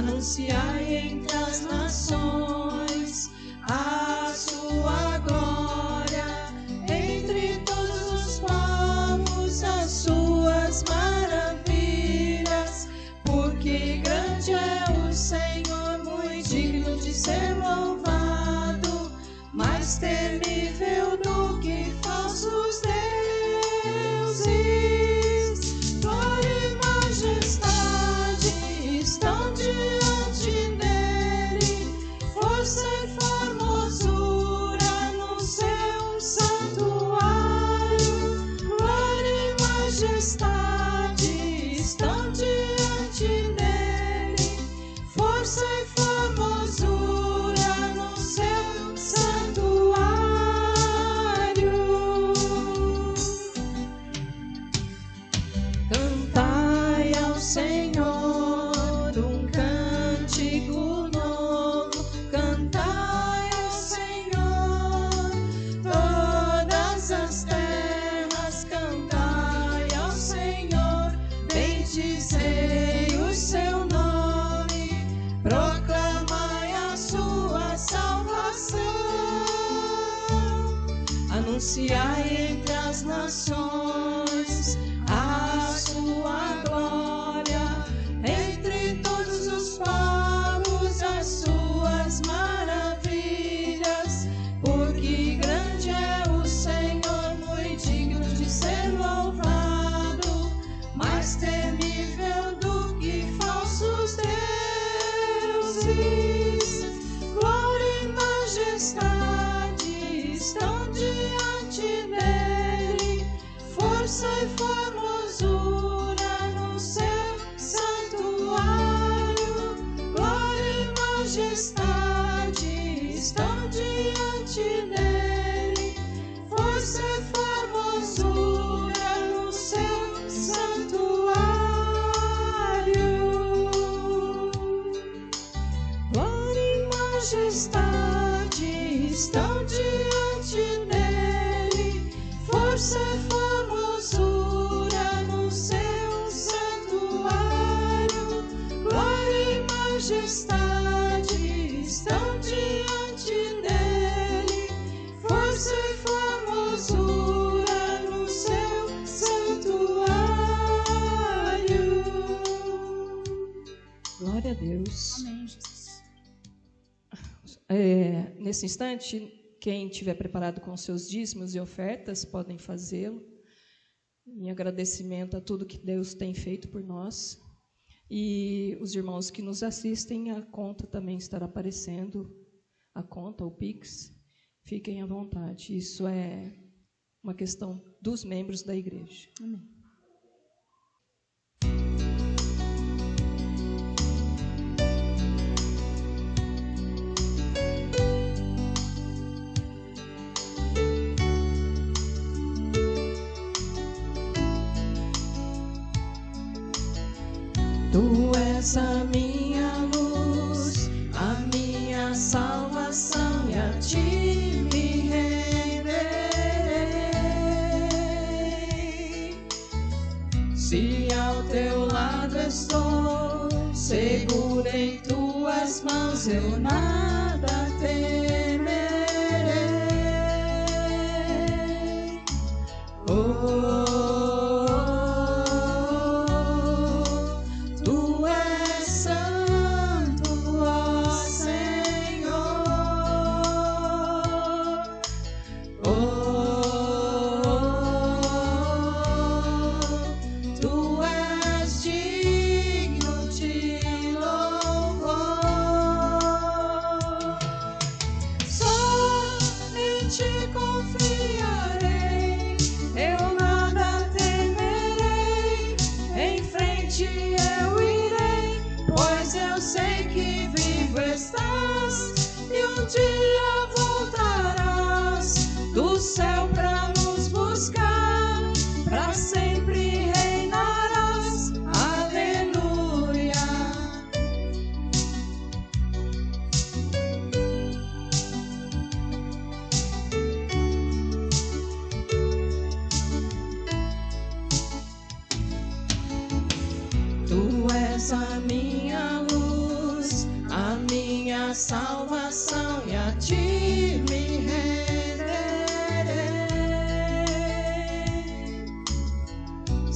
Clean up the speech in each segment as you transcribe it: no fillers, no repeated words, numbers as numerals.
anunciai entre as nações a sua glória, entre todos os povos as suas maravilhas, porque grande é o Senhor, muito digno de ser louvado, mais temível do que falsos deuses. Glória e majestade estão diante dele, força e formosura no seu santuário. Glória e majestade estão diante dele, força e formosura no seu santuário. Cantai ao Senhor um cântico novo, cantai ao Senhor todas as terras, cantai ao Senhor, bendizei o seu nome, proclamai a sua salvação, anunciai entre as nações a sua glória, entre todos os povos as suas maravilhas, porque grande é o Senhor, muito digno de ser louvado, mais temível do que falsos deuses. Glória e majestade estão diante dele, força e formosura no seu santuário. Glória e majestade estão diante dele, força e formosura no seu santuário. Glória e majestade estão diante dele, força e formosura no seu santuário. Glória e majestade estão diante dele, força e formosura no seu santuário. Glória a Deus. Amém, Jesus. Nesse instante, quem estiver preparado com seus dízimos e ofertas, podem fazê-lo, em agradecimento a tudo que Deus tem feito por nós. E os irmãos que nos assistem, a conta também estará aparecendo, a conta, o Pix, fiquem à vontade. Isso é uma questão dos membros da igreja. Amém. Tu és a minha luz, a minha salvação, e a ti me renderei. Se ao teu lado estou, seguro em tuas mãos, eu nada temerei. Tu és santo, ó Senhor. Tu és digno de louvor.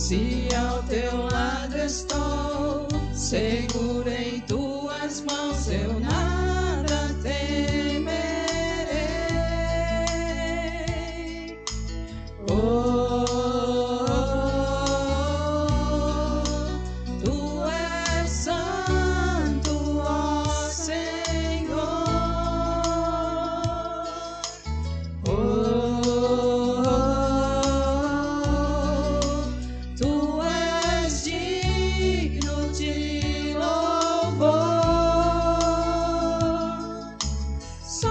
Se ao teu lado estou, seguro em tuas mãos, eu nada temerei. Oh, tu és santo, ó Senhor. Oh, tu és digno de louvor. Só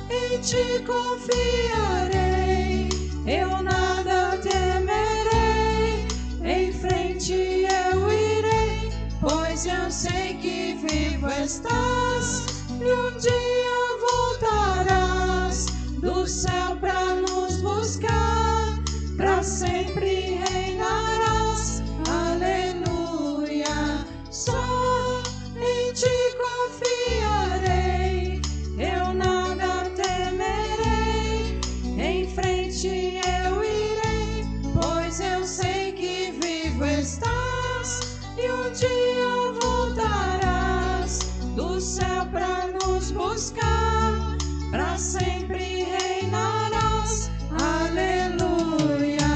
em ti confiarei, eu nada temerei. Em frente eu irei, pois eu sei que vivo estás e um dia voltarás do céu pra nos buscar, pra sempre reinarás. Aleluia. Só em ti confiarei, eu nada temerei. Em frente eu irei, pois eu sei que vivo estás e um dia voltarás do céu pra nos buscar, pra sempre reinarás. Aleluia.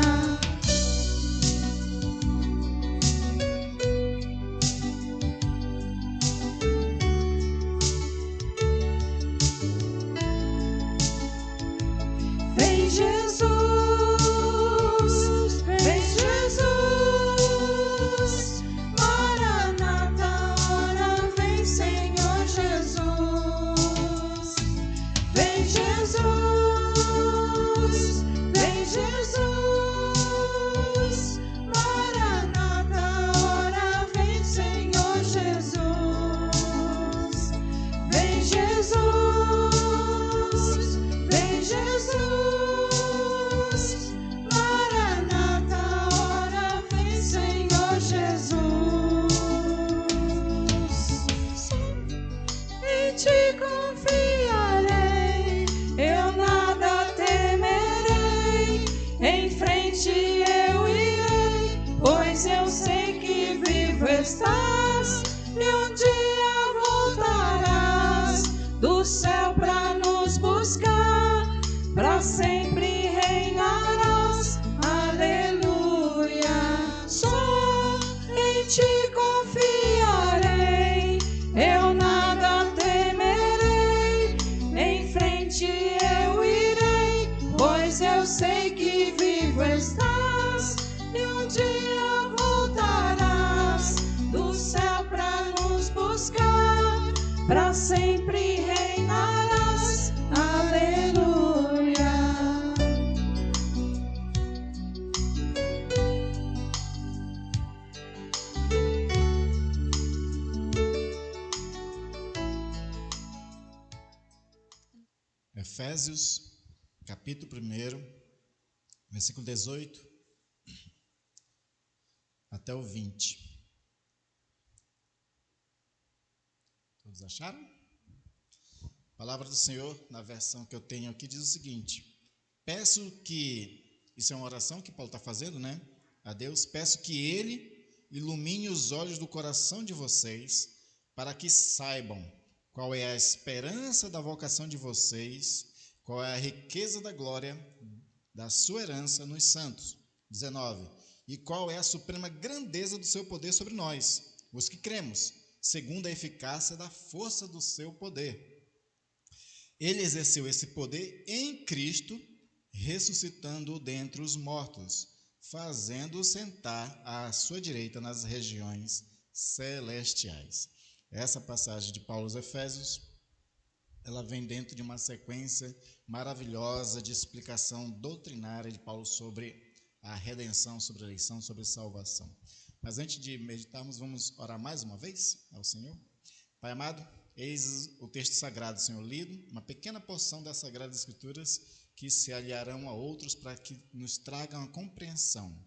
Vem Jesus, vem Jesus, Maranata, ora vem Senhor Jesus. Vem Jesus, vem Jesus, Maranata, ora vem Senhor Jesus. Vem Jesus, vem Jesus, Maranata, ora vem Senhor Jesus. Em ti confiarei, eu nada temerei. Em frente eu irei, pois eu sei que vivo estás e um dia voltarás do céu pra nos buscar, pra sempre reinarás. Aleluia. Só em ti confiarei, eu nada temerei. Em frente eu irei, pois eu sei que vivo estás e um dia voltarás do céu pra nos buscar, pra sempre reinarás. Aleluia. Efésios, capítulo 1, versículo 18 até o 20. Todos acharam? A palavra do Senhor, na versão que eu tenho aqui, diz o seguinte: peço que, isso é uma oração que Paulo está fazendo, né? A Deus, peço que Ele ilumine os olhos do coração de vocês, para que saibam qual é a esperança da vocação de vocês, qual é a riqueza da glória da sua herança nos santos. 19. E qual é a suprema grandeza do seu poder sobre nós, os que cremos, segundo a eficácia da força do seu poder. Ele exerceu esse poder em Cristo, ressuscitando-o dentre os mortos, fazendo-o sentar à sua direita nas regiões celestiais. Essa passagem de Paulo aos Efésios, ela vem dentro de uma sequência maravilhosa de explicação doutrinária de Paulo sobre a redenção, sobre a eleição, sobre a salvação. Mas antes de meditarmos, vamos orar mais uma vez ao Senhor. Pai amado, eis o texto sagrado, Senhor, lido, uma pequena porção das Sagradas Escrituras que se aliarão a outros para que nos tragam a compreensão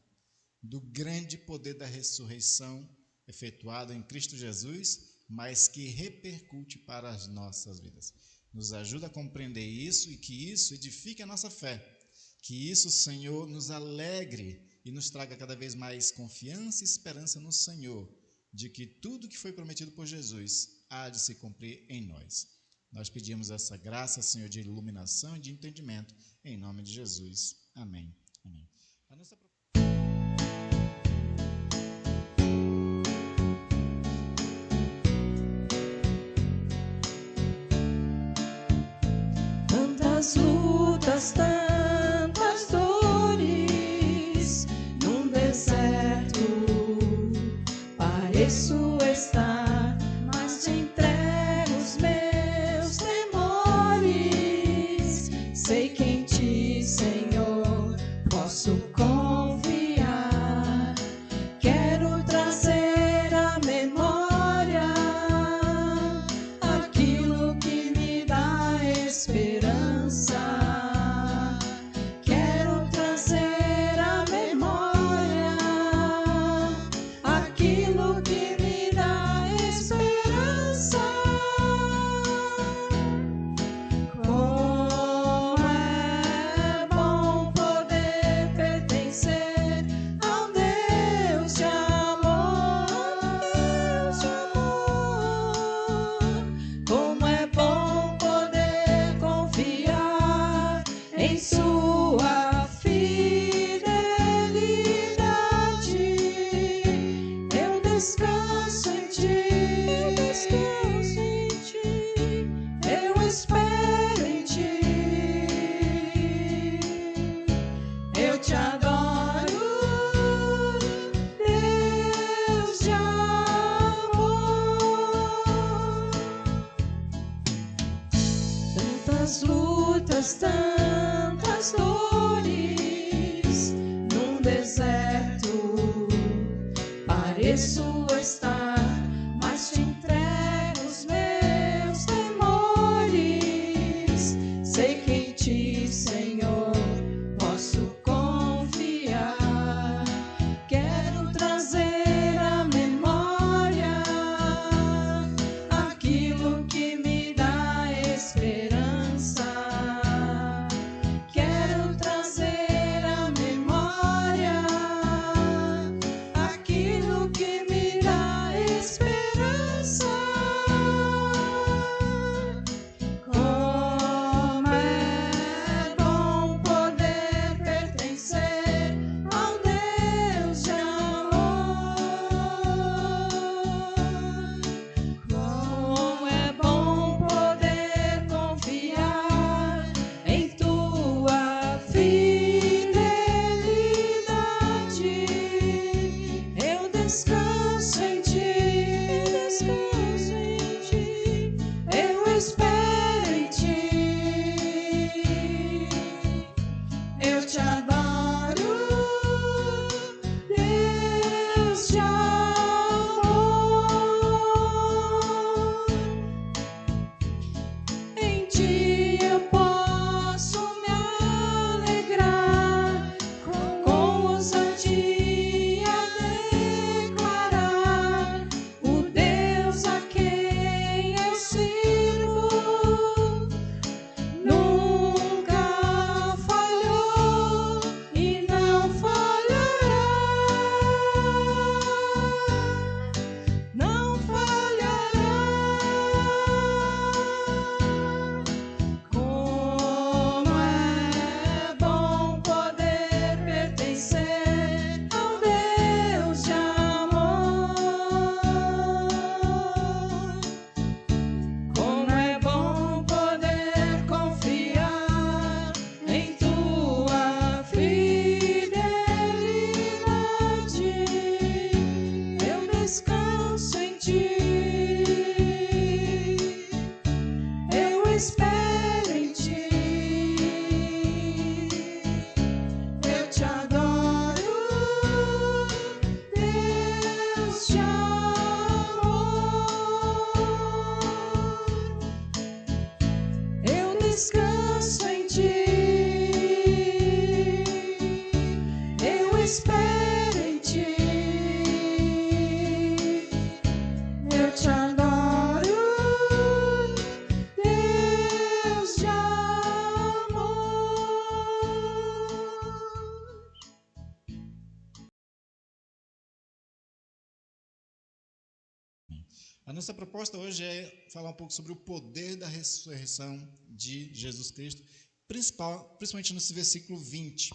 do grande poder da ressurreição efetuado em Cristo Jesus, mas que repercute para as nossas vidas. Nos ajuda a compreender isso e que isso edifique a nossa fé. Que isso, Senhor, nos alegre e nos traga cada vez mais confiança e esperança no Senhor, de que tudo que foi prometido por Jesus há de se cumprir em nós. Nós pedimos essa graça, Senhor, de iluminação e de entendimento, em nome de Jesus. Amém. Amém. A nossa... Tantas lutas, tantas dores, num deserto pareço estar, mas te entrego os meus temores. Sei que em ti, Senhor, posso confiar. Quero trazer à memória aquilo que me dá esperança. Quero trazer à memória aquilo que me dá esperança. Como é bom poder pertencer ao Deus de amor, Deus de amor. Como é bom poder confiar em sua fidelidade. Eu descanso em ti, eu espero em ti, eu te adoro, Deus de amor. Tantas lutas, tantas dores, num deserto pareço estar, mas te entrego os meus temores. Sei que em ti, Senhor, posso confiar. Quero trazer à memória aquilo que me dá esperança. A nossa proposta hoje é falar um pouco sobre o poder da ressurreição de Jesus Cristo, principalmente nesse versículo 20,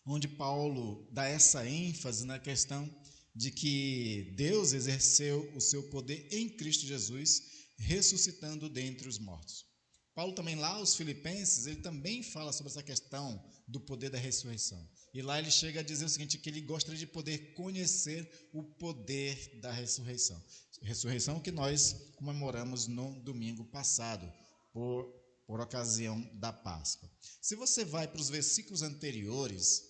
onde Paulo dá essa ênfase na questão de que Deus exerceu o seu poder em Cristo Jesus, ressuscitando dentre os mortos. Paulo também lá aos Filipenses, ele também fala sobre essa questão do poder da ressurreição. E lá ele chega a dizer o seguinte, que ele gostaria de poder conhecer o poder da ressurreição. Ressurreição que nós comemoramos no domingo passado, por ocasião da Páscoa. Se você vai para os versículos anteriores,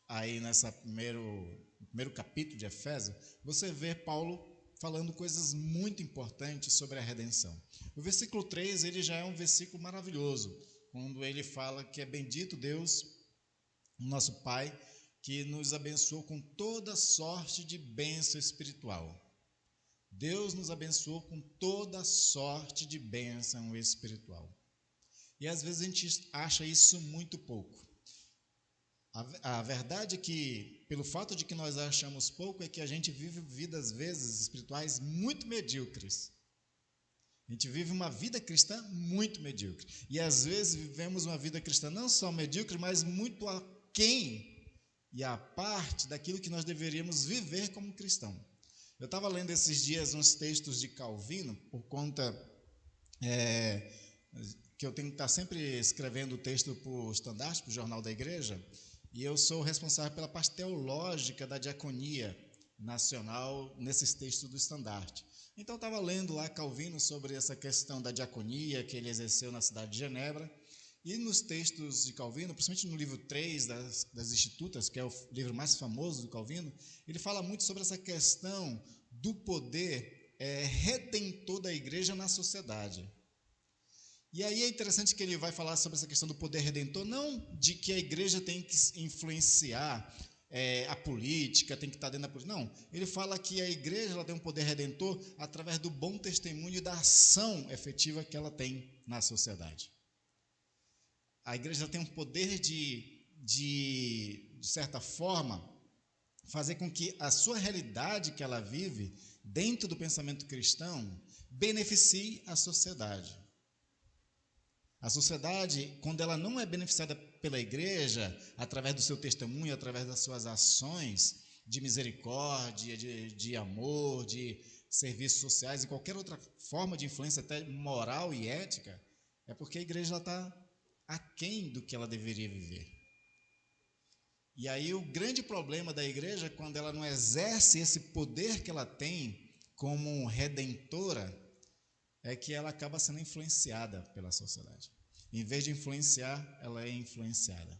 aí nesse primeiro capítulo de Efésios, você vê Paulo falando coisas muito importantes sobre a redenção. O versículo 3, ele já é um versículo maravilhoso, quando ele fala que é bendito Deus, nosso Pai, que nos abençoou com toda sorte de bênção espiritual. Deus nos abençoou com toda sorte de bênção espiritual. E às vezes a gente acha isso muito pouco. A verdade é que, pelo fato de que nós achamos pouco, é que a gente vive vidas, às vezes, espirituais muito medíocres. A gente vive uma vida cristã muito medíocre. E às vezes vivemos uma vida cristã não só medíocre, mas muito aquém e à parte daquilo que nós deveríamos viver como cristão. Eu estava lendo esses dias uns textos de Calvino, por conta que eu tenho que estar sempre escrevendo o texto para o Estandarte, para o Jornal da Igreja, e eu sou responsável pela parte teológica da diaconia nacional nesses textos do Estandarte. Então, eu estava lendo lá Calvino sobre essa questão da diaconia que ele exerceu na cidade de Genebra, e nos textos de Calvino, principalmente no livro 3 das Institutas, que é o livro mais famoso do Calvino, ele fala muito sobre essa questão do poder redentor da igreja na sociedade. E aí é interessante que ele vai falar sobre essa questão do poder redentor, não de que a igreja tem que influenciar a política, tem que estar dentro da política. Não, ele fala que a igreja ela tem um poder redentor através do bom testemunho e da ação efetiva que ela tem na sociedade. A igreja tem um poder de certa forma, fazer com que a sua realidade que ela vive, dentro do pensamento cristão, beneficie a sociedade. A sociedade, quando ela não é beneficiada pela igreja, através do seu testemunho, através das suas ações de misericórdia, de amor, de serviços sociais e qualquer outra forma de influência, até moral e ética, é porque a igreja está aquém do que ela deveria viver. E aí o grande problema da igreja, quando ela não exerce esse poder que ela tem como redentora, é que ela acaba sendo influenciada pela sociedade. Em vez de influenciar, ela é influenciada.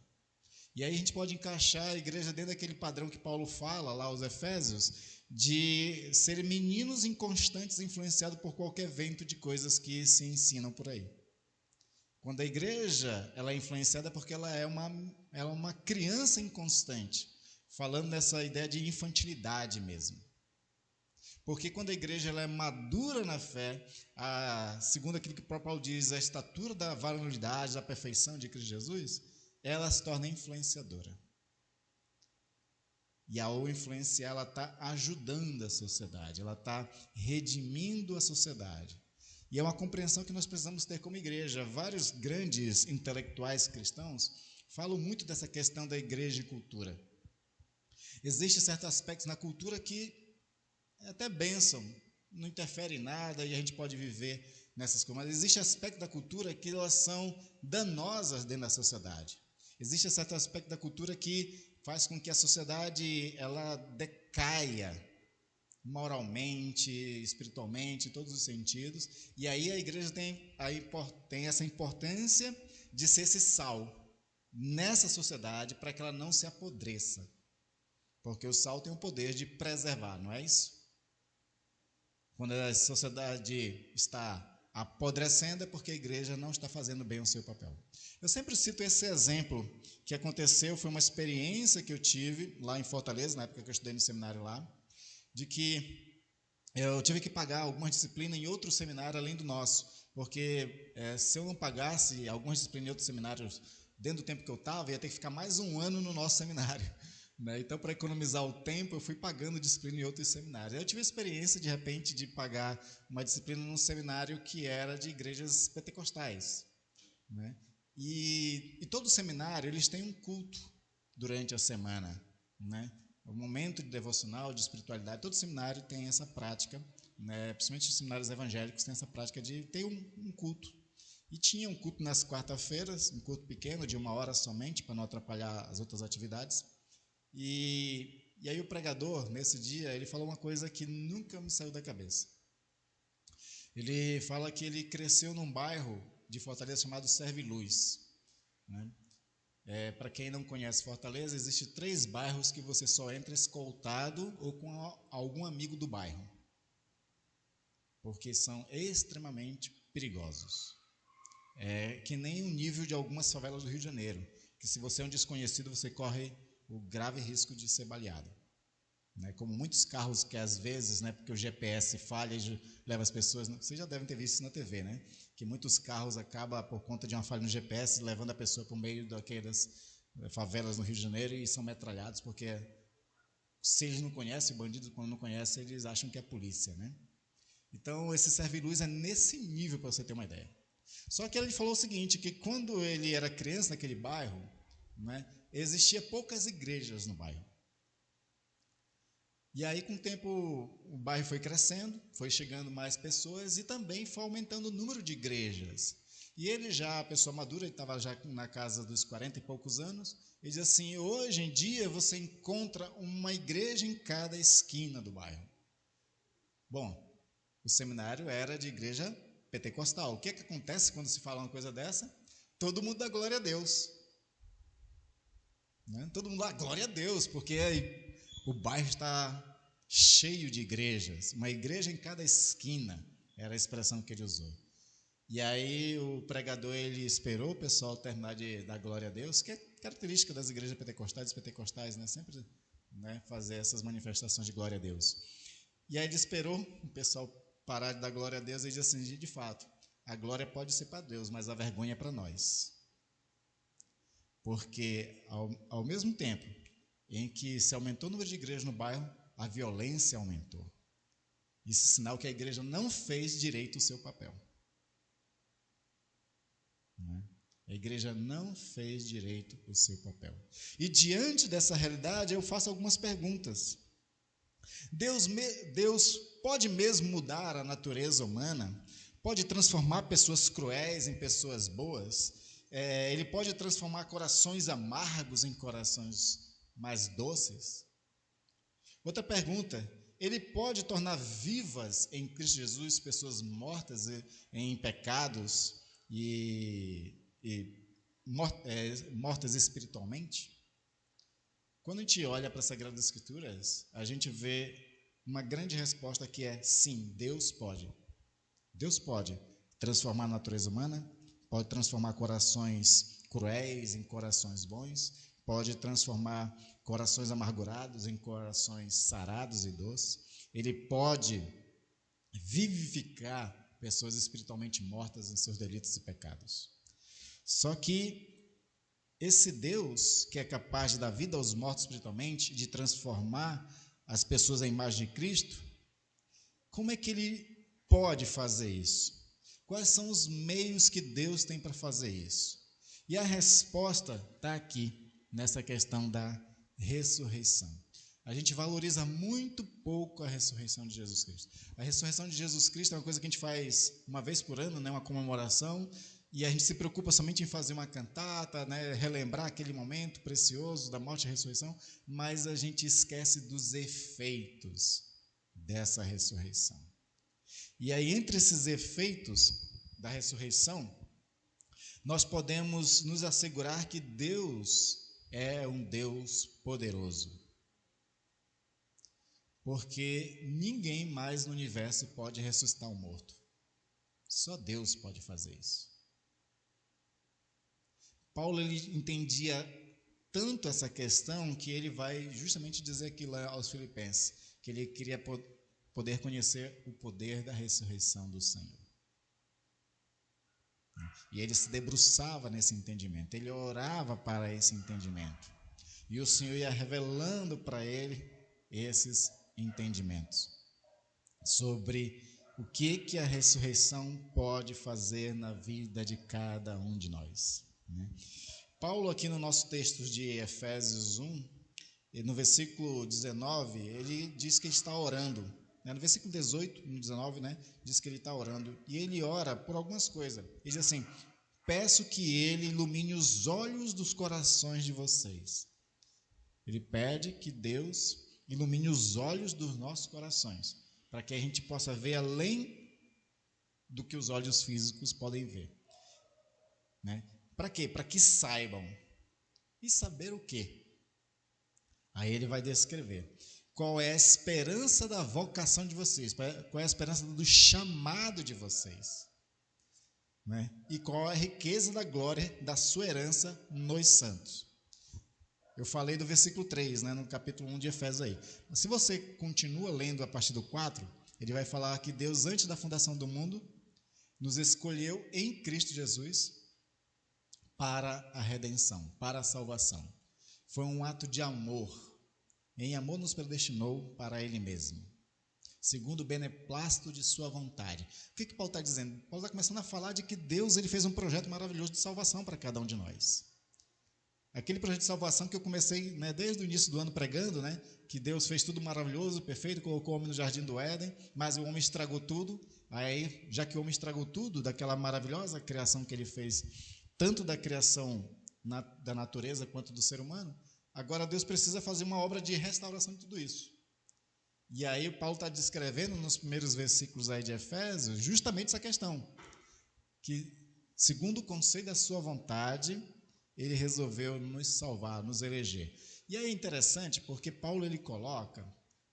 E aí a gente pode encaixar a igreja dentro daquele padrão que Paulo fala lá aos Efésios, de ser meninos inconstantes influenciados por qualquer vento de coisas que se ensinam por aí. Quando a igreja ela é influenciada porque ela é uma criança inconstante, falando nessa ideia de infantilidade mesmo. Porque quando a igreja ela é madura na fé, segundo aquilo que o próprio Paulo diz, a estatura da varonilidade, da perfeição de Cristo Jesus, ela se torna influenciadora. E ao influenciar, ela está ajudando a sociedade, ela está redimindo a sociedade. E é uma compreensão que nós precisamos ter como igreja. Vários grandes intelectuais cristãos falam muito dessa questão da igreja e cultura. Existem certos aspectos na cultura que é até bênção, não interfere em nada e a gente pode viver nessas coisas. Mas existe aspecto da cultura que elas são danosas dentro da sociedade. Existe certo aspecto da cultura que faz com que a sociedade ela decaia moralmente, espiritualmente, em todos os sentidos. E aí a igreja tem essa importância de ser esse sal nessa sociedade para que ela não se apodreça. Porque o sal tem o poder de preservar, não é isso? Quando a sociedade está apodrecendo é porque a igreja não está fazendo bem o seu papel. Eu sempre cito esse exemplo que aconteceu, foi uma experiência que eu tive lá em Fortaleza, na época que eu estudei no seminário lá, de que eu tive que pagar algumas disciplinas em outro seminário além do nosso, porque se eu não pagasse algumas disciplinas em outros seminários dentro do tempo que eu estava, ia ter que ficar mais um ano no nosso seminário, Né? Então, para economizar o tempo, eu fui pagando disciplina em outros seminários. Eu tive a experiência, de repente, de pagar uma disciplina num seminário que era de igrejas pentecostais. Né? E todo seminário, eles têm um culto durante a semana. Né? Um momento de devocional, de espiritualidade. Todo seminário tem essa prática, né? Principalmente os seminários evangélicos têm essa prática de ter um culto. E tinha um culto nas quarta-feiras, um culto pequeno, de 1 hora somente, para não atrapalhar as outras atividades. E aí o pregador, nesse dia, ele falou uma coisa que nunca me saiu da cabeça. Ele fala que ele cresceu num bairro de Fortaleza chamado Serviluz. Né? Para quem não conhece Fortaleza, existem 3 bairros que você só entra escoltado ou com algum amigo do bairro, porque são extremamente perigosos. É que nem o nível de algumas favelas do Rio de Janeiro, que se você é um desconhecido, você corre o grave risco de ser baleado. Né? Como muitos carros que às vezes, né, porque o GPS falha e leva as pessoas, vocês já devem ter visto isso na TV, né? Que muitos carros acabam por conta de uma falha no GPS, levando a pessoa por meio daquelas favelas no Rio de Janeiro e são metralhados, porque se eles não conhecem, o bandido quando não conhece, eles acham que é polícia, né? Então esse serviluz é nesse nível, para você ter uma ideia. Só que ele falou o seguinte, que quando ele era criança naquele bairro, né, existia poucas igrejas no bairro. E aí, com o tempo, o bairro foi crescendo, foi chegando mais pessoas e também foi aumentando o número de igrejas. E ele já, a pessoa madura, ele estava já na casa dos 40 e poucos anos, ele diz assim, hoje em dia você encontra uma igreja em cada esquina do bairro. Bom, o seminário era de igreja pentecostal. O que é que acontece quando se fala uma coisa dessa? Todo mundo dá glória a Deus. Né? Todo mundo dá glória a Deus, porque o bairro está cheio de igrejas, uma igreja em cada esquina, era a expressão que ele usou. E aí o pregador, ele esperou o pessoal terminar de dar glória a Deus, que é característica das igrejas pentecostais, né? Sempre, né, fazer essas manifestações de glória a Deus. E aí ele esperou o pessoal parar de dar glória a Deus e disse assim, de fato, a glória pode ser para Deus, mas a vergonha é para nós. Porque ao mesmo tempo em que se aumentou o número de igrejas no bairro, a violência aumentou. Isso é sinal que a igreja não fez direito o seu papel. Né? A igreja não fez direito o seu papel. E diante dessa realidade, eu faço algumas perguntas. Deus pode mesmo mudar a natureza humana? Pode transformar pessoas cruéis em pessoas boas? Ele pode transformar corações amargos em corações mais doces? Outra pergunta, ele pode tornar vivas em Cristo Jesus pessoas mortas em pecados e mortas espiritualmente? Quando a gente olha para as Sagradas Escrituras, a gente vê uma grande resposta que é sim, Deus pode. Deus pode transformar a natureza humana, pode transformar corações cruéis em corações bons, pode transformar corações amargurados em corações sarados e doces. Ele pode vivificar pessoas espiritualmente mortas em seus delitos e pecados. Só que esse Deus, que é capaz de dar vida aos mortos espiritualmente, de transformar as pessoas à imagem de Cristo, como é que ele pode fazer isso? Quais são os meios que Deus tem para fazer isso? E a resposta está aqui, nessa questão da ressurreição. A gente valoriza muito pouco a ressurreição de Jesus Cristo. A ressurreição de Jesus Cristo é uma coisa que a gente faz uma vez por ano, né, uma comemoração, e a gente se preocupa somente em fazer uma cantata, né, relembrar aquele momento precioso da morte e ressurreição, mas a gente esquece dos efeitos dessa ressurreição. E aí, entre esses efeitos da ressurreição, nós podemos nos assegurar que Deus é um Deus poderoso. Porque ninguém mais no universo pode ressuscitar um morto. Só Deus pode fazer isso. Paulo, ele entendia tanto essa questão que ele vai justamente dizer aqui lá aos Filipenses, que ele queria poder conhecer o poder da ressurreição do Senhor. E ele se debruçava nesse entendimento, ele orava para esse entendimento. E o Senhor ia revelando para ele esses entendimentos sobre o que a ressurreição pode fazer na vida de cada um de nós, né? Paulo, aqui no nosso texto de Efésios 1, no versículo 19, ele diz que ele está orando. No versículo 18, no 19, né, diz que ele está orando. E ele ora por algumas coisas. Ele diz assim: peço que ele ilumine os olhos dos corações de vocês. Ele pede que Deus ilumine os olhos dos nossos corações, para que a gente possa ver além do que os olhos físicos podem ver, né? Para quê? Para que saibam. E saber o quê? Aí ele vai descrever qual é a esperança da vocação de vocês, qual é a esperança do chamado de vocês, né? E qual é a riqueza da glória da sua herança nos santos. Eu falei do versículo 3, né, no capítulo 1 de Efésios aí. Se você continua lendo a partir do 4, ele vai falar que Deus, antes da fundação do mundo, nos escolheu em Cristo Jesus para a redenção, para a salvação. Foi um ato de amor. Em amor nos predestinou para Ele mesmo, segundo o beneplácito de sua vontade. O que Paulo está dizendo? Paulo está começando a falar de que Deus ele fez um projeto maravilhoso de salvação para cada um de nós. Aquele projeto de salvação que eu comecei, né, desde o início do ano pregando, né, que Deus fez tudo maravilhoso, perfeito, colocou o homem no jardim do Éden, mas o homem estragou tudo. Aí, já que o homem estragou tudo daquela maravilhosa criação que ele fez, tanto da criação da natureza quanto do ser humano, agora Deus precisa fazer uma obra de restauração de tudo isso. E aí o Paulo está descrevendo nos primeiros versículos aí de Efésios justamente essa questão, que segundo o conselho da sua vontade, ele resolveu nos salvar, nos eleger. E aí é interessante porque Paulo ele coloca,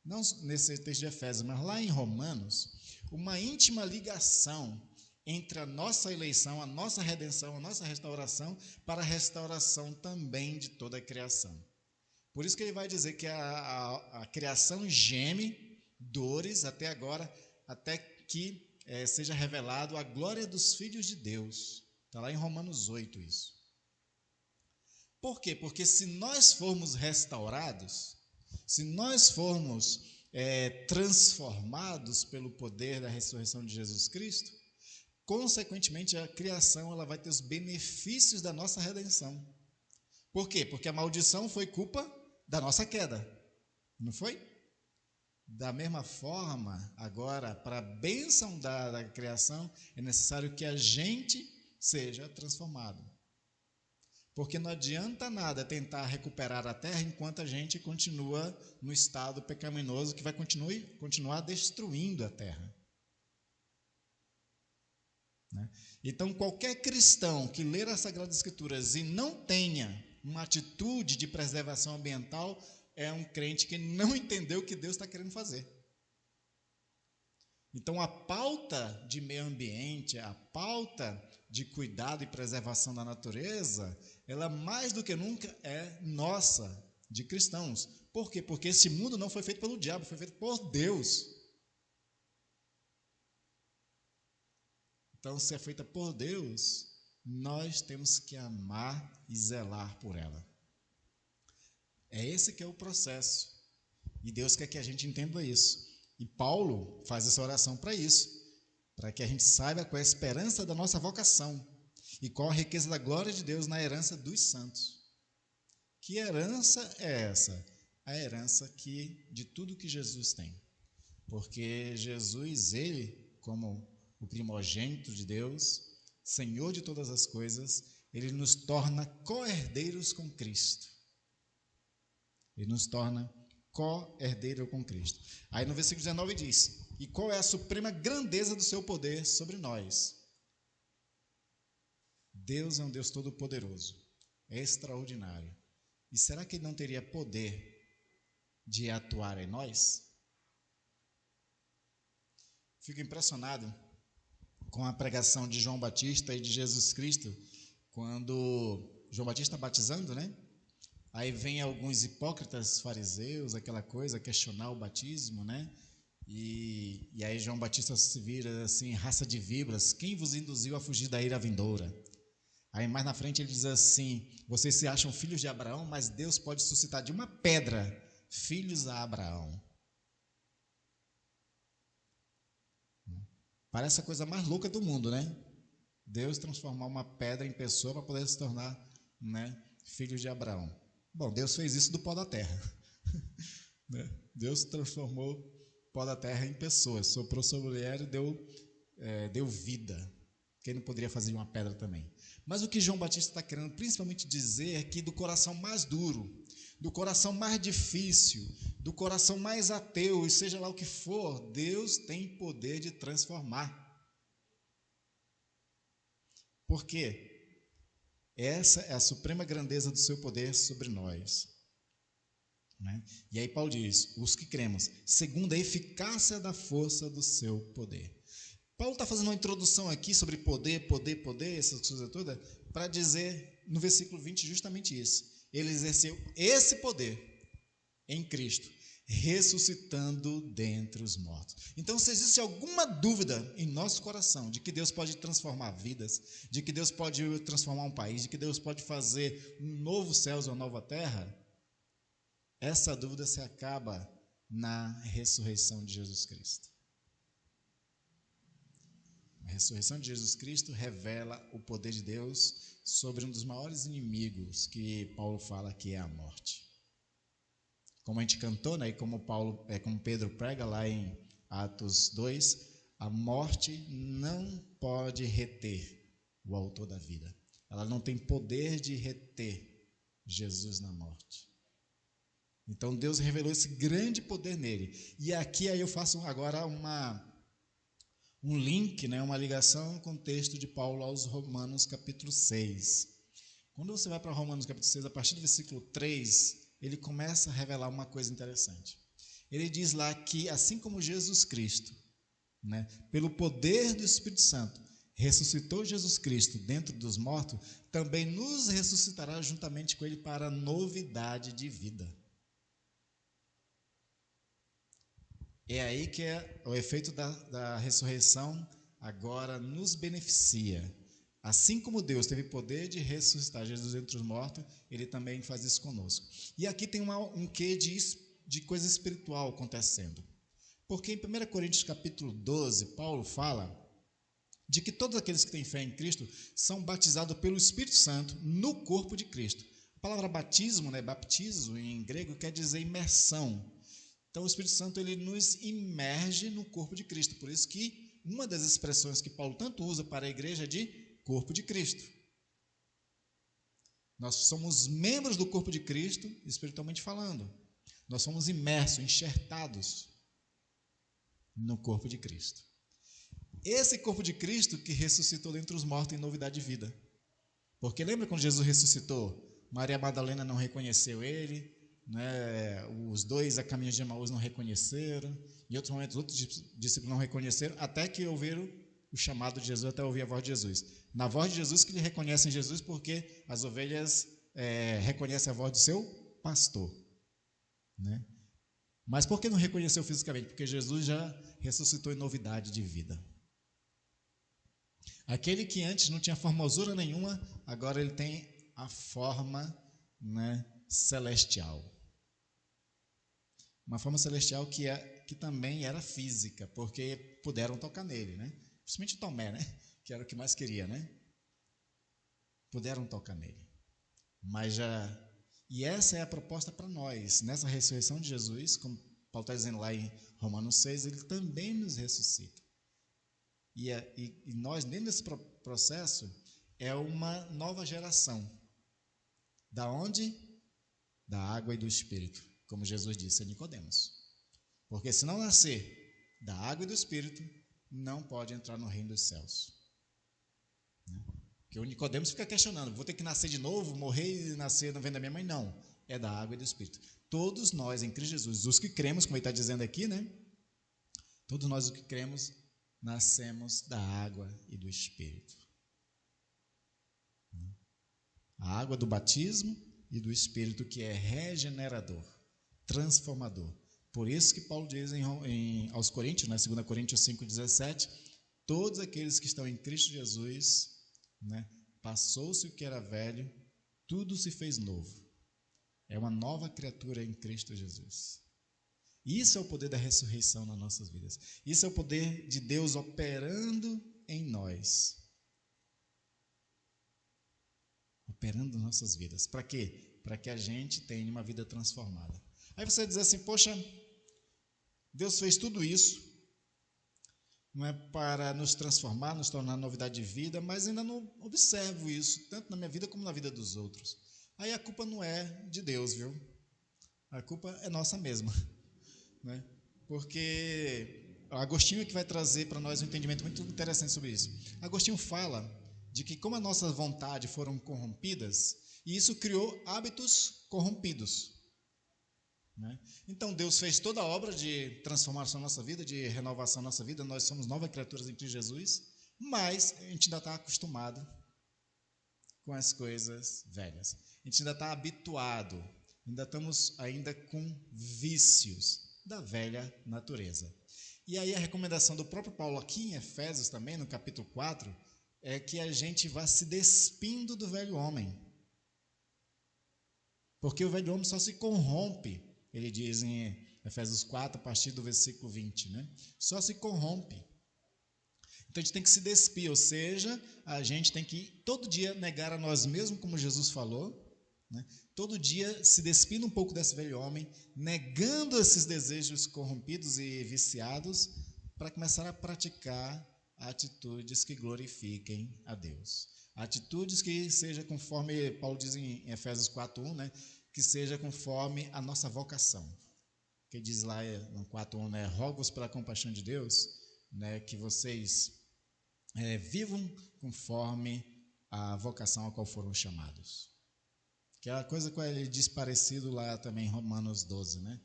não nesse texto de Efésios, mas lá em Romanos, uma íntima ligação entre a nossa eleição, a nossa redenção, a nossa restauração, para a restauração também de toda a criação. Por isso que ele vai dizer que a criação geme dores até agora, até que seja revelado a glória dos filhos de Deus. Está lá em Romanos 8 isso. Por quê? Porque se nós formos restaurados, se nós formos transformados pelo poder da ressurreição de Jesus Cristo, consequentemente a criação ela vai ter os benefícios da nossa redenção. Por quê? Porque a maldição foi culpa da nossa queda, não foi? Da mesma forma, agora, para a bênção da criação, é necessário que a gente seja transformado. Porque não adianta nada tentar recuperar a terra enquanto a gente continua no estado pecaminoso que vai continuar destruindo a terra. Né? Então, qualquer cristão que ler as Sagradas Escrituras e não tenha uma atitude de preservação ambiental é um crente que não entendeu o que Deus está querendo fazer. Então, a pauta de meio ambiente, a pauta de cuidado e preservação da natureza, ela mais do que nunca é nossa, de cristãos. Por quê? Porque esse mundo não foi feito pelo diabo, foi feito por Deus. Então, se é feita por Deus, nós temos que amar e zelar por ela. É esse que é o processo. E Deus quer que a gente entenda isso. E Paulo faz essa oração para isso, para que a gente saiba qual é a esperança da nossa vocação e qual a riqueza da glória de Deus na herança dos santos. Que herança é essa? A herança de tudo que Jesus tem. Porque Jesus, ele, como o primogênito de Deus, Senhor de todas as coisas, ele nos torna co-herdeiros com Cristo. Ele nos torna co-herdeiro com Cristo. Aí no versículo 19 diz: e qual é a suprema grandeza do seu poder sobre nós? Deus é um Deus todo-poderoso, é extraordinário. E será que ele não teria poder de atuar em nós? Fico impressionado com a pregação de João Batista e de Jesus Cristo, quando João Batista está batizando, né? Aí vem alguns hipócritas fariseus, aquela coisa, questionar o batismo, né? E aí João Batista se vira assim, raça de víboras, quem vos induziu a fugir da ira vindoura? Aí mais na frente ele diz assim: vocês se acham filhos de Abraão, mas Deus pode suscitar de uma pedra filhos a Abraão. Parece a coisa mais louca do mundo, né? Deus transformar uma pedra em pessoa para poder se tornar, né, filho de Abraão. Bom, Deus fez isso do pó da terra. Deus transformou o pó da terra em pessoas, soprou sobre a mulher e deu vida. Quem não poderia fazer de uma pedra também? Mas o que João Batista está querendo principalmente dizer é que do coração mais duro, do coração mais difícil, do coração mais ateu, e seja lá o que for, Deus tem poder de transformar. Por quê? Essa é a suprema grandeza do seu poder sobre nós. Né? E aí Paulo diz, os que cremos, segundo a eficácia da força do seu poder. Paulo está fazendo uma introdução aqui sobre poder, essas coisas todas, para dizer no versículo 20 justamente isso. Ele exerceu esse poder em Cristo, ressuscitando dentre os mortos. Então, se existe alguma dúvida em nosso coração de que Deus pode transformar vidas, de que Deus pode transformar um país, de que Deus pode fazer um novo céu ou uma nova terra, essa dúvida se acaba na ressurreição de Jesus Cristo. A ressurreição de Jesus Cristo revela o poder de Deus sobre um dos maiores inimigos que Paulo fala que é a morte. Como a gente cantou, né, e como Pedro prega lá em Atos 2, a morte não pode reter o autor da vida. Ela não tem poder de reter Jesus na morte. Então Deus revelou esse grande poder nele. E aqui aí eu faço agora um link, né, uma ligação com o texto de Paulo aos Romanos capítulo 6. Quando você vai para Romanos capítulo 6, a partir do versículo 3, ele começa a revelar uma coisa interessante. Ele diz lá que assim como Jesus Cristo, né, pelo poder do Espírito Santo, ressuscitou Jesus Cristo dentro dos mortos, também nos ressuscitará juntamente com ele para a novidade de vida. É aí que o efeito da ressurreição agora nos beneficia. Assim como Deus teve poder de ressuscitar Jesus entre os mortos, Ele também faz isso conosco. E aqui tem um quê de coisa espiritual acontecendo. Porque em 1 Coríntios capítulo 12, Paulo fala de que todos aqueles que têm fé em Cristo são batizados pelo Espírito Santo no corpo de Cristo. A palavra batismo, né, baptizo em grego, quer dizer imersão. Então, o Espírito Santo ele nos imerge no corpo de Cristo. Por isso que uma das expressões que Paulo tanto usa para a igreja é de corpo de Cristo. Nós somos membros do corpo de Cristo, espiritualmente falando. Nós somos imersos, enxertados no corpo de Cristo. Esse corpo de Cristo que ressuscitou dentre os mortos em novidade de vida. Porque lembra quando Jesus ressuscitou? Maria Madalena não reconheceu ele, né? Os dois a caminho de Emaús não reconheceram, em outros momentos outros discípulos não reconheceram, até que ouviram o chamado de Jesus, até ouvir a voz de Jesus. Na voz de Jesus que eles reconhecem Jesus, porque as ovelhas reconhecem a voz do seu pastor, né? Mas por que não reconheceu fisicamente? Porque Jesus já ressuscitou em novidade de vida. Aquele que antes não tinha formosura nenhuma, agora ele tem a forma, né, celestial. Uma forma celestial que também era física, porque puderam tocar nele, né? Principalmente Tomé, né? Que era o que mais queria, né? Puderam tocar nele. E essa é a proposta para nós. Nessa ressurreição de Jesus, como Paulo está dizendo lá em Romanos 6, ele também nos ressuscita. E nós, dentro desse processo, é uma nova geração. Da onde? Da água e do Espírito, como Jesus disse a Nicodemos. Porque se não nascer da água e do Espírito, não pode entrar no reino dos céus. Porque o Nicodemos fica questionando, vou ter que nascer de novo, morrer e nascer no ventre da minha mãe? Não, é da água e do Espírito. Todos nós em Cristo Jesus, os que cremos, como ele está dizendo aqui, né? Todos nós os que cremos, nascemos da água e do Espírito. A água do batismo e do Espírito que é regenerador, transformador. Por isso que Paulo diz aos Coríntios, né, 2 Coríntios 5,17, todos aqueles que estão em Cristo Jesus, né, Passou-se o que era velho, tudo se fez novo. É uma nova criatura em Cristo Jesus. Isso é o poder da ressurreição nas nossas vidas. Isso é o poder de Deus operando em nós. Operando em nossas vidas. Para quê? Para que a gente tenha uma vida transformada. Aí você diz assim, poxa, Deus fez tudo isso, não é para nos transformar, nos tornar novidade de vida, mas ainda não observo isso, tanto na minha vida como na vida dos outros. Aí a culpa não é de Deus, viu? A culpa é nossa mesma, né? Porque Agostinho é que vai trazer para nós um entendimento muito interessante sobre isso. Agostinho fala de que como a nossa vontade foram corrompidas, e isso criou hábitos corrompidos, né? Então Deus fez toda a obra de transformação da nossa vida, de renovação da nossa vida, nós somos novas criaturas em Cristo Jesus, mas a gente ainda está acostumado com as coisas velhas, a gente ainda está habituado, ainda estamos ainda com vícios da velha natureza. E aí a recomendação do próprio Paulo aqui em Efésios também, no capítulo 4, é que a gente vá se despindo do velho homem, porque o velho homem só se corrompe. Ele diz em Efésios 4, a partir do versículo 20, né? Só se corrompe. Então a gente tem que se despir, ou seja, a gente tem que todo dia negar a nós mesmos, como Jesus falou, né? Todo dia se despindo um pouco desse velho homem, negando esses desejos corrompidos e viciados, para começar a praticar atitudes que glorifiquem a Deus. Atitudes que seja conforme Paulo diz em Efésios 4:1, né? Que seja conforme a nossa vocação. Que diz lá no 4:1, né? Rogo-vos pela compaixão de Deus, né? Que vocês vivam conforme a vocação a qual foram chamados. Que é a coisa que ele diz parecido lá também em Romanos 12, né?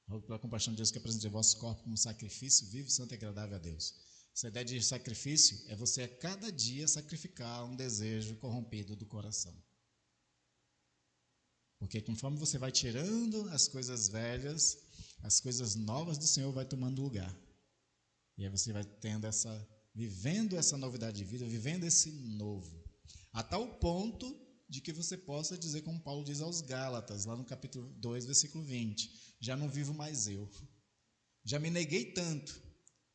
Rogo pela compaixão de Deus que apresente o vosso corpo como sacrifício vivo, santo e agradável a Deus. Essa ideia de sacrifício é você a cada dia sacrificar um desejo corrompido do coração. Porque conforme você vai tirando as coisas velhas, as coisas novas do Senhor vai tomando lugar. E aí você vai vivendo essa novidade de vida, vivendo esse novo. A tal ponto de que você possa dizer, como Paulo diz aos Gálatas, lá no capítulo 2, versículo 20, já não vivo mais eu. Já me neguei tanto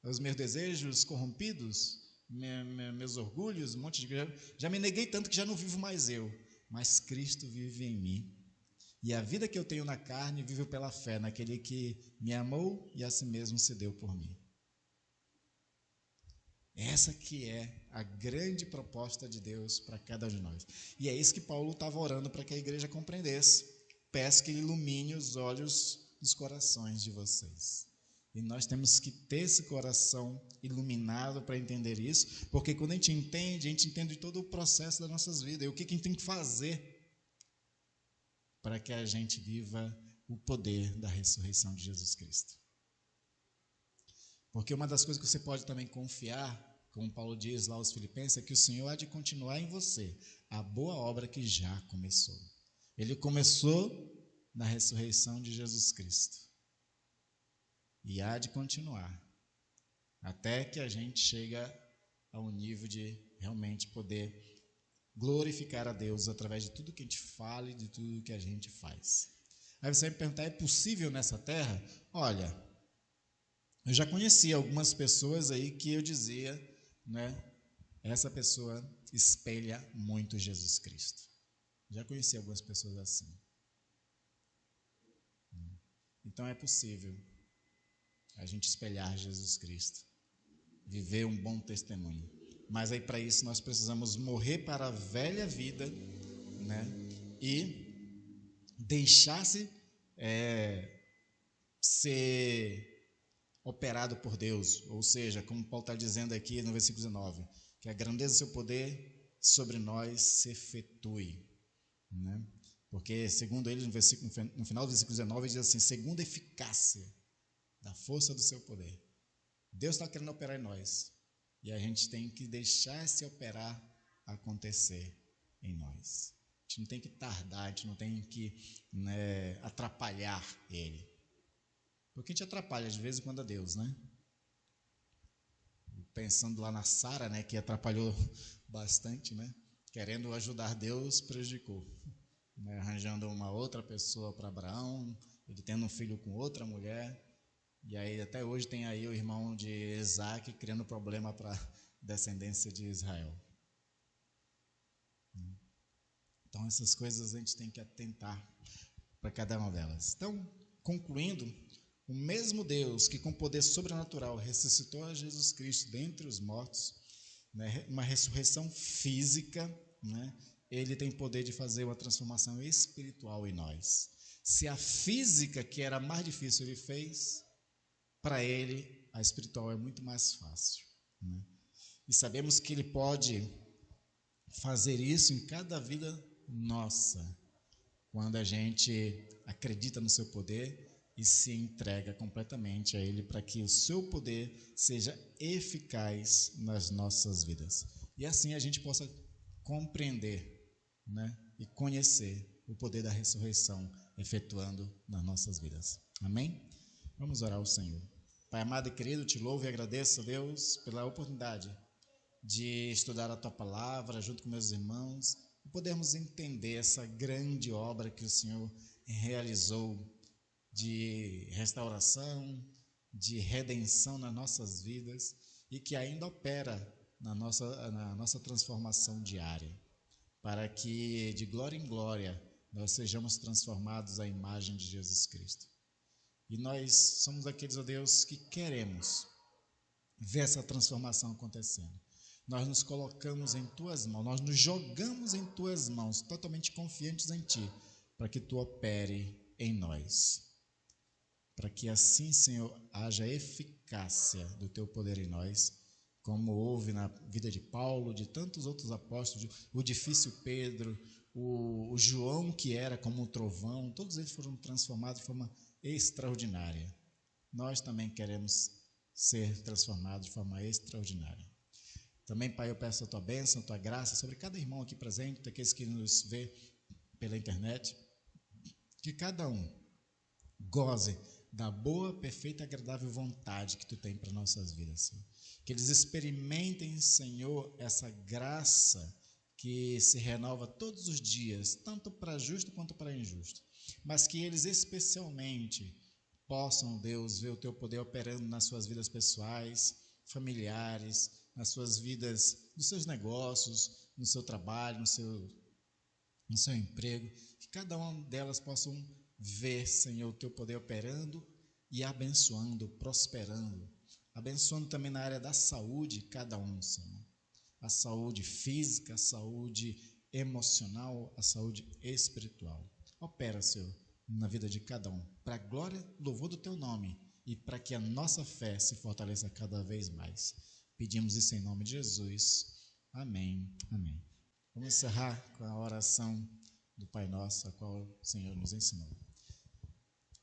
aos meus desejos corrompidos, meus orgulhos, um monte de coisa. Já me neguei tanto que já não vivo mais eu, mas Cristo vive em mim. E a vida que eu tenho na carne, vivo pela fé naquele que me amou e a si mesmo se deu por mim. Essa que é a grande proposta de Deus para cada um de nós. E é isso que Paulo estava orando para que a igreja compreendesse. Peço que ele ilumine os olhos dos corações de vocês. E nós temos que ter esse coração iluminado para entender isso, porque quando a gente entende todo o processo das nossas vidas, e o que a gente tem que fazer para que a gente viva o poder da ressurreição de Jesus Cristo. Porque uma das coisas que você pode também confiar, como Paulo diz lá aos Filipenses, é que o Senhor há de continuar em você a boa obra que já começou. Ele começou na ressurreição de Jesus Cristo. E há de continuar, até que a gente chega ao nível de realmente poder glorificar a Deus através de tudo que a gente fala e de tudo que a gente faz. Aí você vai me perguntar, é possível nessa terra? Olha, eu já conheci algumas pessoas aí que eu dizia, né, essa pessoa espelha muito Jesus Cristo. Já conheci algumas pessoas assim. Então é possível a gente espelhar Jesus Cristo, viver um bom testemunho. Mas aí para isso nós precisamos morrer para a velha vida, né? E deixar-se ser operado por Deus. Ou seja, como Paulo está dizendo aqui no versículo 19, que a grandeza do seu poder sobre nós se efetue, né? Porque segundo ele, no final do versículo 19, ele diz assim, segundo a eficácia da força do seu poder. Deus está querendo operar em nós. E a gente tem que deixar esse operar acontecer em nós. A gente não tem que tardar, a gente não tem que atrapalhar ele. Porque a gente atrapalha de vez em quando a Deus, né? Pensando lá na Sara, né, que atrapalhou bastante, né? Que querendo ajudar Deus, prejudicou, né? Arranjando uma outra pessoa para Abraão, ele tendo um filho com outra mulher, e aí até hoje tem aí o irmão de Isaac criando problema para a descendência de Israel. Então essas coisas a gente tem que atentar para cada uma delas. Então, concluindo, o mesmo Deus que com poder sobrenatural ressuscitou a Jesus Cristo dentre os mortos, né, uma ressurreição física, né, ele tem poder de fazer uma transformação espiritual em nós. Se a física, que era mais difícil, ele fez, para ele a espiritual é muito mais fácil, né? E sabemos que ele pode fazer isso em cada vida nossa, quando a gente acredita no seu poder e se entrega completamente a ele, para que o seu poder seja eficaz nas nossas vidas. E assim a gente possa compreender, né, e conhecer o poder da ressurreição efetuando nas nossas vidas. Amém? Vamos orar ao Senhor. Pai amado e querido, te louvo e agradeço a Deus pela oportunidade de estudar a Tua Palavra junto com meus irmãos e podermos entender essa grande obra que o Senhor realizou de restauração, de redenção nas nossas vidas e que ainda opera na nossa transformação diária, para que de glória em glória nós sejamos transformados à imagem de Jesus Cristo. E nós somos aqueles, ó Deus, que queremos ver essa transformação acontecendo. Nós nos colocamos em Tuas mãos, nós nos jogamos em Tuas mãos, totalmente confiantes em Ti, para que Tu opere em nós. Para que assim, Senhor, haja eficácia do Teu poder em nós, como houve na vida de Paulo, de tantos outros apóstolos, o difícil Pedro, o João, que era como um trovão, todos eles foram transformados de forma extraordinária. Nós também queremos ser transformados de forma extraordinária. Também, Pai, eu peço a Tua bênção, a Tua graça sobre cada irmão aqui presente, aqueles que nos vê pela internet, que cada um goze da boa, perfeita e agradável vontade que Tu tem para nossas vidas, Senhor. Que eles experimentem, Senhor, essa graça que se renova todos os dias, tanto para justo quanto para injusto, mas que eles especialmente possam, Deus, ver o Teu poder operando nas suas vidas pessoais, familiares, nas suas vidas, nos seus negócios, no seu trabalho, no seu emprego, que cada uma delas possam ver, Senhor, o Teu poder operando e abençoando, prosperando, abençoando também na área da saúde, cada um, Senhor, a saúde física, a saúde emocional, a saúde espiritual. Opera, Senhor, na vida de cada um, para a glória e louvor do Teu nome e para que a nossa fé se fortaleça cada vez mais. Pedimos isso em nome de Jesus. Amém. Amém. Vamos encerrar com a oração do Pai Nosso, a qual o Senhor nos ensinou.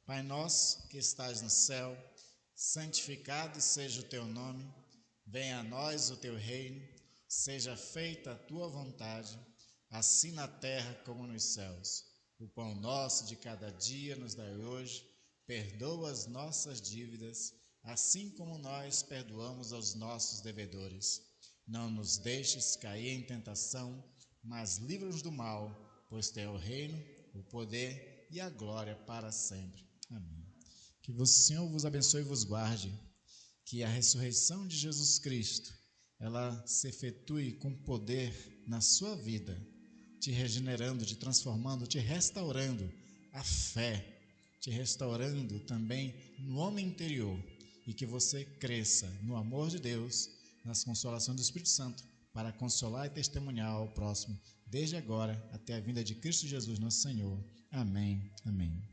Pai nosso que estás no céu, santificado seja o Teu nome, venha a nós o Teu reino, seja feita a Tua vontade, assim na terra como nos céus. O pão nosso de cada dia nos dai hoje, perdoa as nossas dívidas, assim como nós perdoamos aos nossos devedores. Não nos deixes cair em tentação, mas livra-nos do mal, pois Teu é o reino, o poder e a glória para sempre. Amém. Que o Senhor vos abençoe e vos guarde, que a ressurreição de Jesus Cristo, ela se efetue com poder na sua vida, te regenerando, te transformando, te restaurando a fé, te restaurando também no homem interior, e que você cresça no amor de Deus, nas consolações do Espírito Santo, para consolar e testemunhar ao próximo, desde agora até a vinda de Cristo Jesus, nosso Senhor. Amém. Amém.